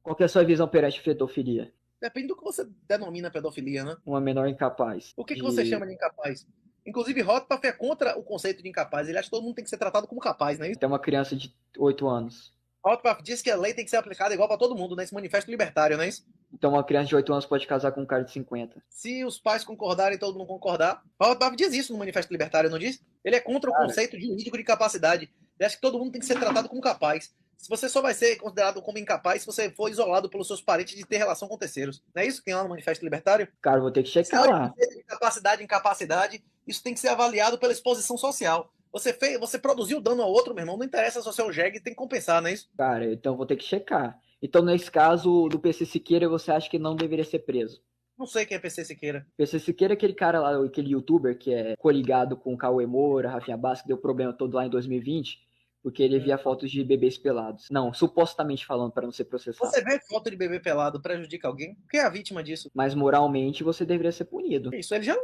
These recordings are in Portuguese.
Qual que é a sua visão perante pedofilia? Depende do que você denomina pedofilia, né? Uma menor incapaz O que você de chama de incapaz? Inclusive, Rothbard é contra o conceito de incapaz. Ele acha que todo mundo tem que ser tratado como capaz, não é isso? ter uma criança de 8 anos. Rothbard diz que a lei tem que ser aplicada igual para todo mundo, nesse manifesto libertário, não é isso? Então uma criança de 8 anos pode casar com um cara de 50. Se os pais concordarem e todo mundo concordar. Rothbard diz isso no manifesto libertário, não diz? Ele é contra o Cara, conceito jurídico de capacidade. Ele acha que todo mundo tem que ser tratado como capaz. Se você só vai ser considerado como incapaz se você for isolado pelos seus parentes de ter relação com terceiros. Não é isso que tem lá no manifesto libertário? cara, vou ter que Esse checar negócio de lá. conceito de capacidade e incapacidade, isso tem que ser avaliado pela exposição social. Você produziu dano ao outro, meu irmão, não interessa se você é o jegue, tem que compensar, não é isso? Cara, então vou ter que checar. Então, nesse caso do PC Siqueira, você acha que não deveria ser preso? Não sei quem é PC Siqueira. PC Siqueira é aquele cara lá, aquele youtuber que é coligado com o Cauê Moura, Rafinha Bastos, que deu problema todo lá em 2020, porque ele via fotos de bebês pelados. Não, supostamente falando, para não ser processado. Você vê foto de bebê pelado prejudica alguém? Quem é a vítima disso? Mas moralmente você deveria ser punido. Isso, ele já.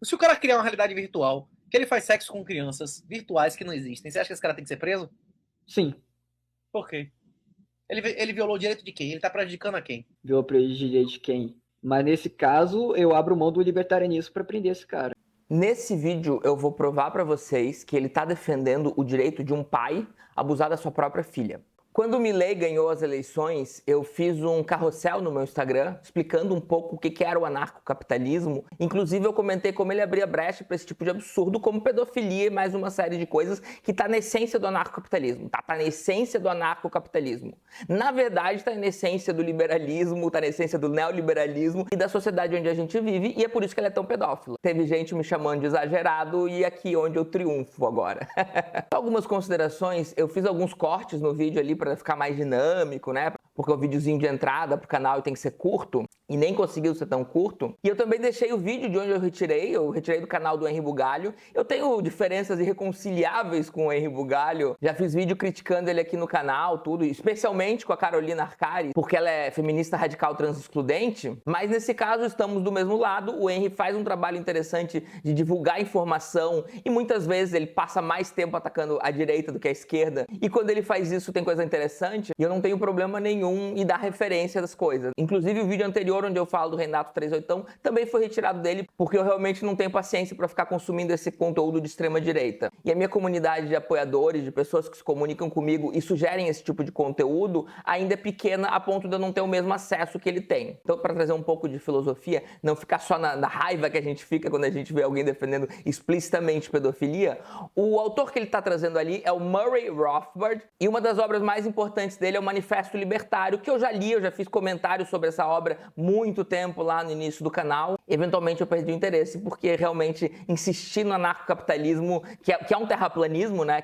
Se o cara criar uma realidade virtual, que ele faz sexo com crianças virtuais que não existem, você acha que esse cara tem que ser preso? Sim, Por quê? Ele violou o direito de quem? Ele tá prejudicando a quem? viu o prejuízo de quem? Mas nesse caso, eu abro mão do libertarianismo para prender esse cara. Nesse vídeo eu vou provar para vocês que ele está defendendo o direito de um pai abusar da sua própria filha. Quando o Milei ganhou as eleições, eu fiz um carrossel no meu Instagram explicando um pouco o que era o anarcocapitalismo. Inclusive eu comentei como ele abria brecha para esse tipo de absurdo, como pedofilia e mais uma série de coisas que está na essência do anarcocapitalismo. Tá na essência do anarcocapitalismo. Na verdade, está na essência do liberalismo, está na essência do neoliberalismo e da sociedade onde a gente vive, e é por isso que ele é tão pedófilo. Teve gente me chamando de exagerado e aqui onde eu triunfo agora. Algumas considerações, eu fiz alguns cortes no vídeo ali para ficar mais dinâmico, né? Porque o videozinho de entrada pro canal tem que ser curto, e nem conseguiu ser tão curto. E eu também deixei o vídeo de onde eu retirei do canal do Henri Bugalho. Eu tenho diferenças irreconciliáveis com o Henri Bugalho, já fiz vídeo criticando ele aqui no canal, tudo, especialmente com a Carolina Arcari, porque ela é feminista radical transexcludente, mas nesse caso estamos do mesmo lado. O Henri faz um trabalho interessante de divulgar informação, e muitas vezes ele passa mais tempo atacando a direita do que a esquerda, e quando ele faz isso tem coisa interessante, e eu não tenho problema nenhum em dar referência das coisas. Inclusive o vídeo anterior, onde eu falo do Renato 38, também foi retirado dele, porque eu realmente não tenho paciência para ficar consumindo esse conteúdo de extrema direita. E a minha comunidade de apoiadores, de pessoas que se comunicam comigo e sugerem esse tipo de conteúdo, ainda é pequena a ponto de eu não ter o mesmo acesso que ele tem. Então, para trazer um pouco de filosofia, não ficar só na raiva que a gente fica quando a gente vê alguém defendendo explicitamente pedofilia, o autor que ele está trazendo ali é o Murray Rothbard, e uma das obras mais importantes dele é o Manifesto Libertário, que eu já li, eu já fiz comentários sobre essa obra muito tempo lá no início do canal. Eventualmente eu perdi o interesse, porque realmente insistir no anarcocapitalismo, que é um terraplanismo, né,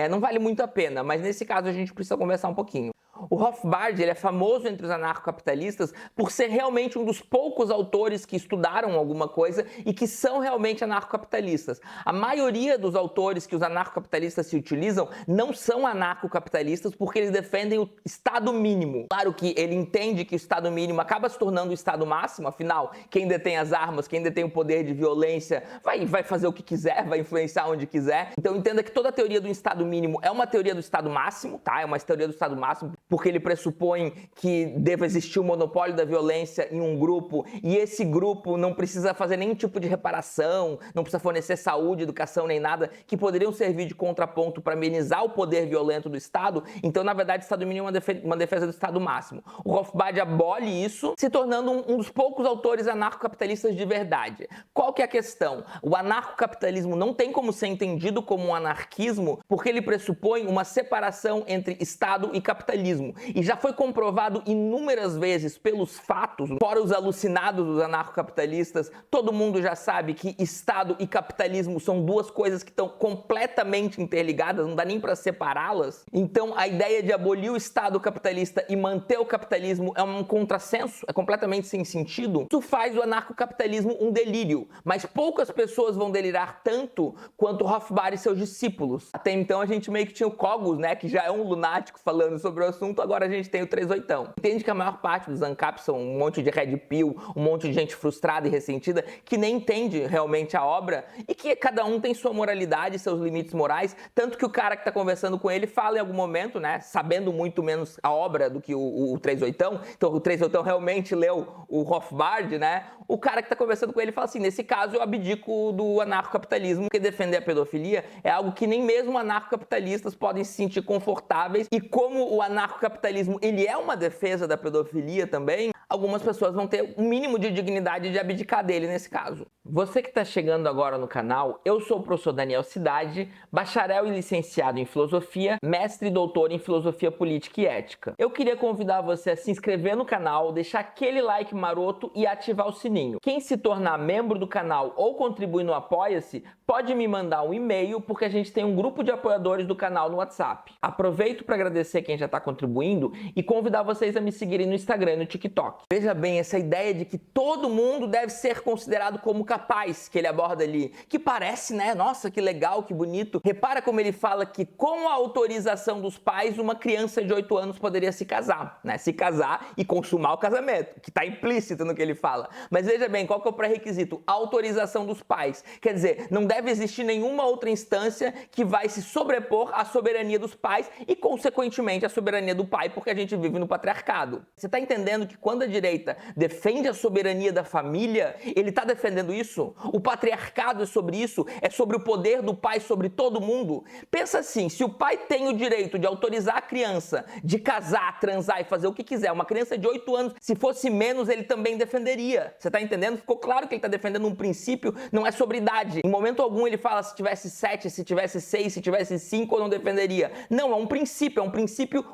não vale muito a pena, mas nesse caso a gente precisa conversar um pouquinho. O Rothbard, ele é famoso entre os anarcocapitalistas por ser realmente um dos poucos autores que estudaram alguma coisa e que são realmente anarcocapitalistas. A maioria dos autores que os anarcocapitalistas se utilizam não são anarcocapitalistas porque eles defendem o Estado mínimo. Claro que ele entende que o Estado mínimo acaba se tornando o Estado máximo, afinal, quem detém as armas, quem detém o poder de violência, vai fazer o que quiser, vai influenciar onde quiser. Então entenda que toda a teoria do Estado mínimo é uma teoria do Estado máximo, tá? É uma teoria do Estado máximo, porque ele pressupõe que deva existir o monopólio da violência em um grupo, e esse grupo não precisa fazer nenhum tipo de reparação, não precisa fornecer saúde, educação, nem nada, que poderiam servir de contraponto para amenizar o poder violento do Estado. Então, na verdade, o Estado mínimo é uma defesa do Estado máximo. O Rothbard abole isso, se tornando um dos poucos autores anarcocapitalistas de verdade. Qual que é a questão? O anarcocapitalismo não tem como ser entendido como um anarquismo, porque ele pressupõe uma separação entre Estado e capitalismo. E já foi comprovado inúmeras vezes pelos fatos, fora os alucinados dos anarcocapitalistas, todo mundo já sabe que Estado e capitalismo são duas coisas que estão completamente interligadas, não dá nem para separá-las. Então a ideia de abolir o Estado capitalista e manter o capitalismo é um contrassenso, é completamente sem sentido. Isso faz o anarcocapitalismo um delírio, mas poucas pessoas vão delirar tanto quanto Rothbard e seus discípulos. Até então a gente meio que tinha o Cogos, né, que já é um lunático falando sobre o assunto. assunto, agora a gente tem o 38ão. Entende que a maior parte dos ANCAPs são um monte de red pill, um monte de gente frustrada e ressentida que nem entende realmente a obra e que cada um tem sua moralidade, seus limites morais, tanto que o cara que tá conversando com ele fala em algum momento, né, sabendo muito menos a obra do que o 38ão, então o 38ão realmente leu o Rothbard, né, o cara que tá conversando com ele fala assim, nesse caso eu abdico do anarcocapitalismo, porque defender a pedofilia é algo que nem mesmo anarcocapitalistas podem se sentir confortáveis, e como o anarcocapitalismo ele é uma defesa da pedofilia também, algumas pessoas vão ter um mínimo de dignidade de abdicar dele nesse caso. Você que está chegando agora no canal, eu sou o professor Daniel Cidade, bacharel e licenciado em filosofia, mestre e doutor em filosofia política e ética. Eu queria convidar você a se inscrever no canal, deixar aquele like maroto e ativar o sininho. Quem se tornar membro do canal ou contribuir no Apoia-se, pode me mandar um e-mail, porque a gente tem um grupo de apoiadores do canal no WhatsApp. Aproveito para agradecer quem já está contribuindo e convidar vocês a me seguirem no Instagram e no TikTok. Veja bem, essa ideia de que todo mundo deve ser considerado como capaz, que ele aborda ali, que parece, né? Nossa, que legal, que bonito. Repara como ele fala que com a autorização dos pais, uma criança de 8 anos poderia se casar, né? Se casar e consumar o casamento, que está implícito no que ele fala. Mas veja bem, qual que é o pré-requisito? Autorização dos pais. Quer dizer, não deve existir nenhuma outra instância que vai se sobrepor à soberania dos pais e, consequentemente, à soberania do pai, porque a gente vive no patriarcado. Você está entendendo que quando a direita defende a soberania da família, ele está defendendo isso? O patriarcado é sobre isso? É sobre o poder do pai sobre todo mundo? Pensa assim, se o pai tem o direito de autorizar a criança de casar, transar e fazer o que quiser, uma criança de 8 anos, se fosse menos, ele também defenderia. Você está entendendo? Ficou claro que ele está defendendo um princípio, não é sobre idade. Em momento algum ele fala se tivesse 7, se tivesse 6, se tivesse 5, eu não defenderia. Não, é um princípio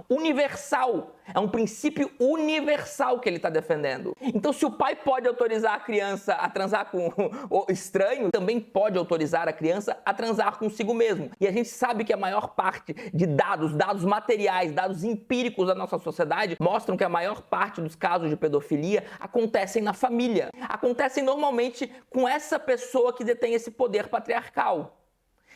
universal. É um princípio universal que ele está defendendo. Então, se o pai pode autorizar a criança a transar com o estranho, também pode autorizar a criança a transar consigo mesmo. E a gente sabe que a maior parte de dados materiais, dados empíricos da nossa sociedade, mostram que a maior parte dos casos de pedofilia acontecem na família. Acontecem normalmente com essa pessoa que detém esse poder patriarcal.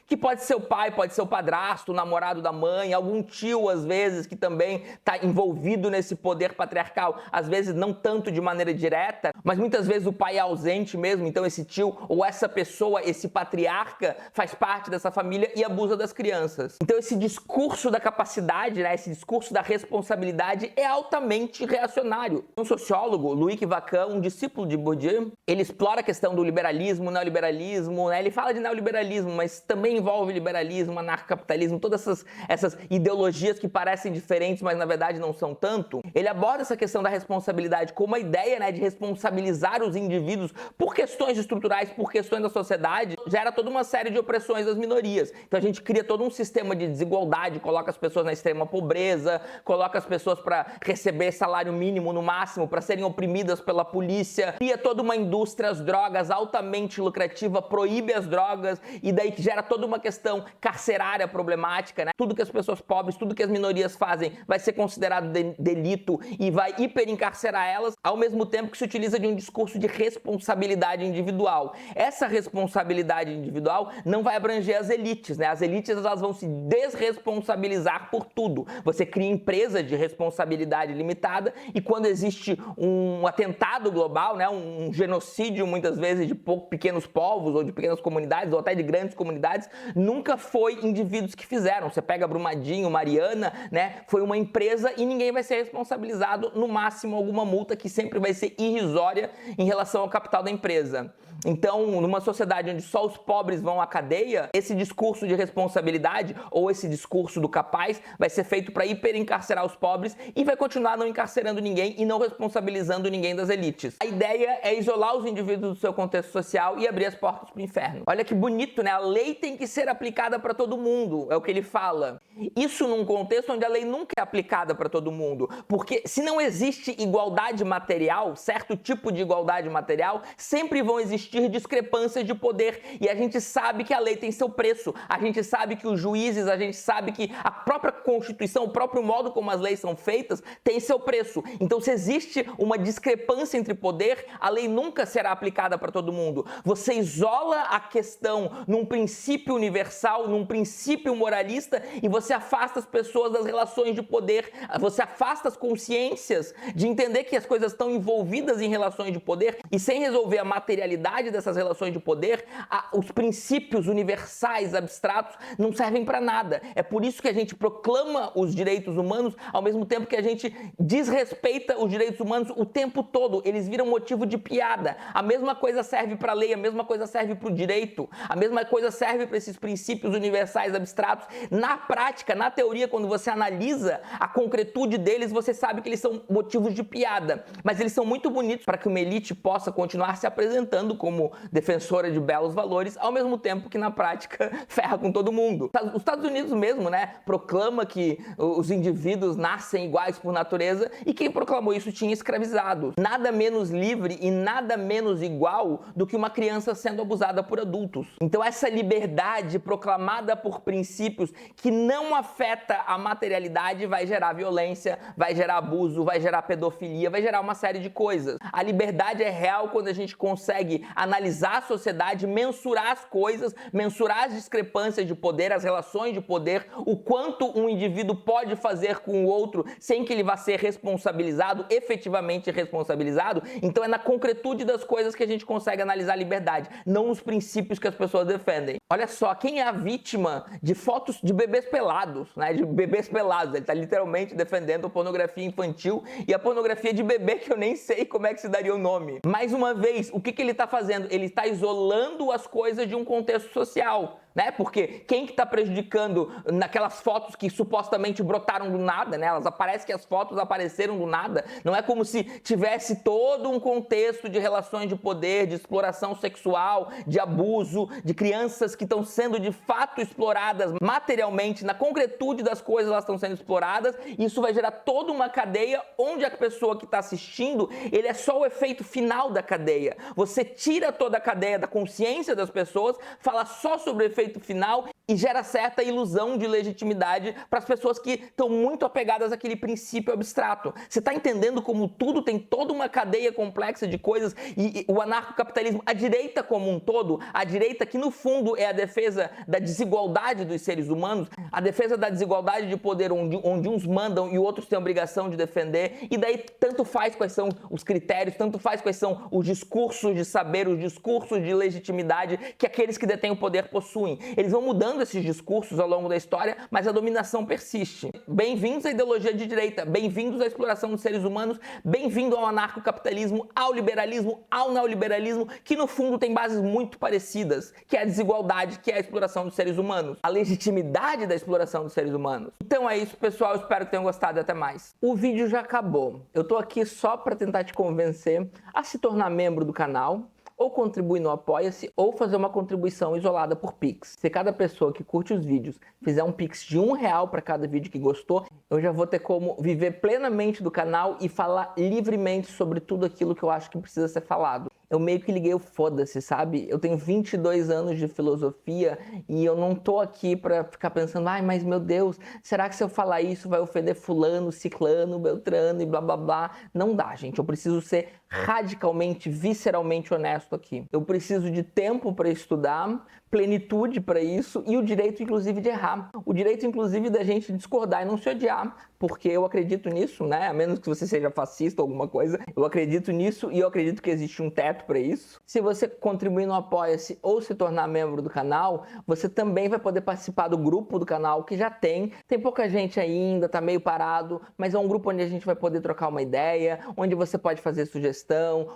Que pode ser o pai, pode ser o padrasto, o namorado da mãe, algum tio, às vezes, que também está envolvido nesse poder patriarcal. Às vezes, não tanto de maneira direta, mas muitas vezes o pai é ausente mesmo, então esse tio ou essa pessoa, esse patriarca, faz parte dessa família e abusa das crianças. Então esse discurso da capacidade, né, esse discurso da responsabilidade é altamente reacionário. Um sociólogo, Louis Vacan, um discípulo de Bourdieu, ele explora a questão do liberalismo, neoliberalismo, né, ele fala de neoliberalismo, mas também envolve liberalismo, anarcocapitalismo, todas essas ideologias que parecem diferentes, mas na verdade não são tanto. Ele aborda essa questão da responsabilidade como uma ideia, né, de responsabilizar os indivíduos por questões estruturais, por questões da sociedade, gera toda uma série de opressões das minorias. Então a gente cria todo um sistema de desigualdade, coloca as pessoas na extrema pobreza, coloca as pessoas para receber salário mínimo no máximo, para serem oprimidas pela polícia, cria toda uma indústria das drogas altamente lucrativa, proíbe as drogas e daí gera toda uma questão carcerária problemática, né? Tudo que as pessoas pobres, tudo que as minorias fazem vai ser considerado delito e vai hiperencarcerar elas, ao mesmo tempo que se utiliza de um discurso de responsabilidade individual. Essa responsabilidade individual não vai abranger as elites, né? As elites elas vão se desresponsabilizar por tudo. Você cria empresas de responsabilidade limitada e quando existe um atentado global, né? Um genocídio muitas vezes de pequenos povos ou de pequenas comunidades ou até de grandes comunidades, nunca foi indivíduos que fizeram. Você pega Brumadinho, Mariana, né? Foi uma empresa e ninguém vai ser responsabilizado, no máximo alguma multa que sempre vai ser irrisória em relação ao capital da empresa. Então, numa sociedade onde só os pobres vão à cadeia, esse discurso de responsabilidade ou esse discurso do capaz vai ser feito para hiperencarcerar os pobres e vai continuar não encarcerando ninguém e não responsabilizando ninguém das elites. A ideia é isolar os indivíduos do seu contexto social e abrir as portas para o inferno. Olha que bonito, né? A lei tem que ser aplicada para todo mundo, é o que ele fala. Isso num contexto onde a lei nunca é aplicada para todo mundo, porque se não existe igualdade material, certo tipo de igualdade material, sempre vão existir discrepâncias de poder e a gente sabe que a lei tem seu preço, a gente sabe que os juízes, a gente sabe que a própria Constituição, o próprio modo como as leis são feitas tem seu preço. Então se existe uma discrepância entre poder, a lei nunca será aplicada para todo mundo. Você isola a questão num princípio universal, num princípio moralista e você você afasta as pessoas das relações de poder, você afasta as consciências de entender que as coisas estão envolvidas em relações de poder, e sem resolver a materialidade dessas relações de poder, os princípios universais, abstratos, não servem para nada. É por isso que a gente proclama os direitos humanos, ao mesmo tempo que a gente desrespeita os direitos humanos o tempo todo. Eles viram motivo de piada. A mesma coisa serve para a lei, a mesma coisa serve para o direito, a mesma coisa serve para esses princípios universais abstratos. Na prática, na teoria, quando você analisa a concretude deles, você sabe que eles são motivos de piada, mas eles são muito bonitos para que uma elite possa continuar se apresentando como defensora de belos valores, ao mesmo tempo que na prática ferra com todo mundo. Os Estados Unidos mesmo, né, proclama que os indivíduos nascem iguais por natureza, e quem proclamou isso tinha escravizados. Nada menos livre e nada menos igual do que uma criança sendo abusada por adultos. Então essa liberdade proclamada por princípios que não afeta a materialidade vai gerar violência, vai gerar abuso, vai gerar pedofilia, vai gerar uma série de coisas. A liberdade é real quando a gente consegue analisar a sociedade, mensurar as coisas, mensurar as discrepâncias de poder, as relações de poder, o quanto um indivíduo pode fazer com o outro sem que ele vá ser responsabilizado, efetivamente responsabilizado. Então é na concretude das coisas que a gente consegue analisar a liberdade, não os princípios que as pessoas defendem. Olha só, quem é a vítima de fotos de bebês pelados, né? De bebês pelados. Ele está literalmente defendendo a pornografia infantil e a pornografia de bebê, que eu nem sei como é que se daria o nome. Mais uma vez, o que ele está fazendo? Ele está isolando as coisas de um contexto social, né? Porque quem que está prejudicando naquelas fotos que supostamente brotaram do nada, né? Parece que as fotos apareceram do nada. Não é como se tivesse todo um contexto de relações de poder, de exploração sexual, de abuso, de crianças que estão sendo de fato exploradas materialmente, na concretude das coisas elas estão sendo exploradas. Isso vai gerar toda uma cadeia onde a pessoa que está assistindo, ele é só o efeito final da cadeia. Você tira toda a cadeia da consciência das pessoas, fala só sobre o efeito final e gera certa ilusão de legitimidade para as pessoas que estão muito apegadas àquele princípio abstrato. Você está entendendo como tudo tem toda uma cadeia complexa de coisas, e o anarcocapitalismo, a direita como um todo, a direita que no fundo é a defesa da desigualdade dos seres humanos, a defesa da desigualdade de poder onde uns mandam e outros têm a obrigação de defender, e daí tanto faz quais são os critérios, tanto faz quais são os discursos de saber, os discursos de legitimidade que aqueles que detêm o poder possuem. Eles vão mudando esses discursos ao longo da história, mas a dominação persiste. Bem-vindos à ideologia de direita, bem-vindos à exploração dos seres humanos, bem-vindo ao anarcocapitalismo, ao liberalismo, ao neoliberalismo, que no fundo tem bases muito parecidas, que é a desigualdade, que é a exploração dos seres humanos, a legitimidade da exploração dos seres humanos. Então é isso, pessoal, espero que tenham gostado e até mais. O vídeo já acabou. Eu tô aqui só para tentar te convencer a se tornar membro do canal, ou contribuir no Apoia-se, ou fazer uma contribuição isolada por Pix. Se cada pessoa que curte os vídeos fizer um Pix de R$1 para cada vídeo que gostou, eu já vou ter como viver plenamente do canal e falar livremente sobre tudo aquilo que eu acho que precisa ser falado. Eu meio que liguei o foda-se, sabe? Eu tenho 22 anos de filosofia e eu não tô aqui pra ficar pensando, ai, mas meu Deus, será que se eu falar isso vai ofender fulano, ciclano, beltrano e blá blá blá? Não dá, gente. Eu preciso ser radicalmente, visceralmente honesto aqui. Eu preciso de tempo para estudar, plenitude para isso e o direito, inclusive, de errar. O direito, inclusive, da gente discordar e não se odiar, porque eu acredito nisso, né? A menos que você seja fascista ou alguma coisa. Eu acredito nisso e eu acredito que existe um teto para isso. Se você contribuir no Apoia-se ou se tornar membro do canal, você também vai poder participar do grupo do canal que já tem. Tem pouca gente ainda, tá meio parado, mas é um grupo onde a gente vai poder trocar uma ideia, onde você pode fazer sugestão,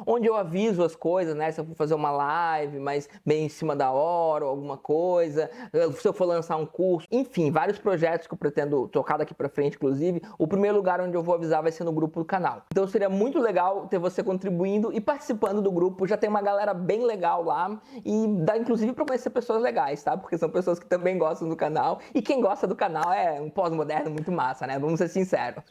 onde eu aviso as coisas, né? Se eu for fazer uma live, mas bem em cima da hora ou alguma coisa, se eu for lançar um curso, enfim, vários projetos que eu pretendo tocar daqui pra frente, inclusive. O primeiro lugar onde eu vou avisar vai ser no grupo do canal. Então seria muito legal ter você contribuindo e participando do grupo. Já tem uma galera bem legal lá e dá inclusive pra conhecer pessoas legais, tá? Porque são pessoas que também gostam do canal e quem gosta do canal é um pós-moderno muito massa, né? Vamos ser sinceros.